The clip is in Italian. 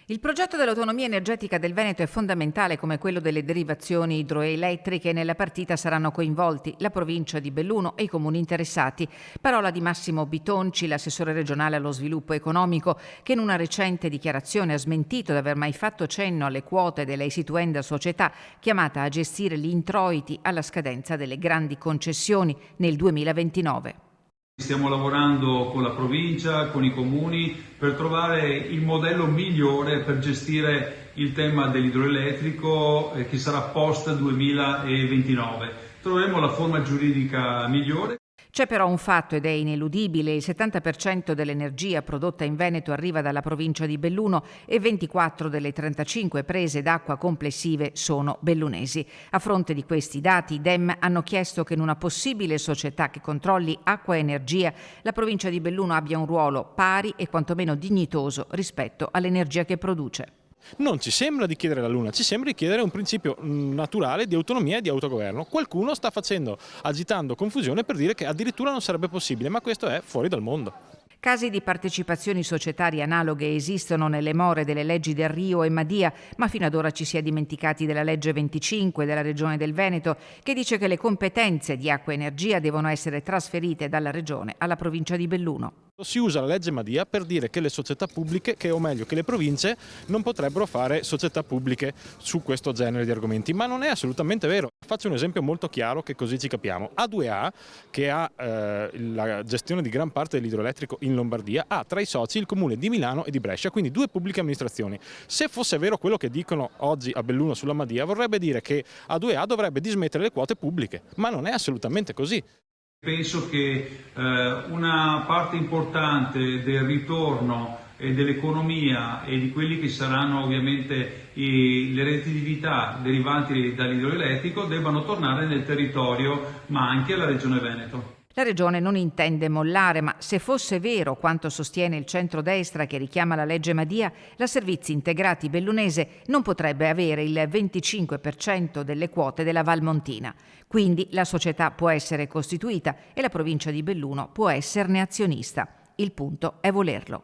Il progetto dell'autonomia energetica del Veneto è fondamentale come quello delle derivazioni idroelettriche. Nella partita saranno coinvolti la provincia di Belluno e i comuni interessati. Parola di Massimo Bitonci, l'assessore regionale allo sviluppo economico, che in una recente dichiarazione ha smentito di aver mai fatto cenno alle quote della istituenda società chiamata a gestire gli introiti alla scadenza delle grandi concessioni nel 2029. Stiamo lavorando con la provincia, con i comuni, per trovare il modello migliore per gestire il tema dell'idroelettrico che sarà post 2029. Troveremo la forma giuridica migliore. C'è però un fatto ed è ineludibile: il 70% dell'energia prodotta in Veneto arriva dalla provincia di Belluno e 24 delle 35 prese d'acqua complessive sono bellunesi. A fronte di questi dati, i Dem hanno chiesto che in una possibile società che controlli acqua e energia la provincia di Belluno abbia un ruolo pari e quantomeno dignitoso rispetto all'energia che produce. Non ci sembra di chiedere la luna, ci sembra di chiedere un principio naturale di autonomia e di autogoverno. Qualcuno sta agitando confusione per dire che addirittura non sarebbe possibile, ma questo è fuori dal mondo. Casi di partecipazioni societarie analoghe esistono nelle more delle leggi del Rio e Madia, ma fino ad ora ci si è dimenticati della legge 25 della Regione del Veneto, che dice che le competenze di acqua e energia devono essere trasferite dalla Regione alla provincia di Belluno. Si usa la legge Madia per dire che le società pubbliche, o meglio che le province, non potrebbero fare società pubbliche su questo genere di argomenti, ma non è assolutamente vero. Faccio un esempio molto chiaro che così ci capiamo. A2A, che ha la gestione di gran parte dell'idroelettrico in Lombardia, ha tra i soci il comune di Milano e di Brescia, quindi due pubbliche amministrazioni. Se fosse vero quello che dicono oggi a Belluno sulla Madia, vorrebbe dire che A2A dovrebbe dismettere le quote pubbliche, ma non è assolutamente così. Penso che una parte importante del ritorno dell'economia e di quelli che saranno ovviamente le redditività derivanti dall'idroelettrico debbano tornare nel territorio, ma anche alla Regione Veneto. La Regione non intende mollare, ma se fosse vero quanto sostiene il centrodestra che richiama la legge Madia, la Servizi Integrati Bellunese non potrebbe avere il 25% delle quote della Valmontina. Quindi la società può essere costituita e la provincia di Belluno può esserne azionista. Il punto è volerlo.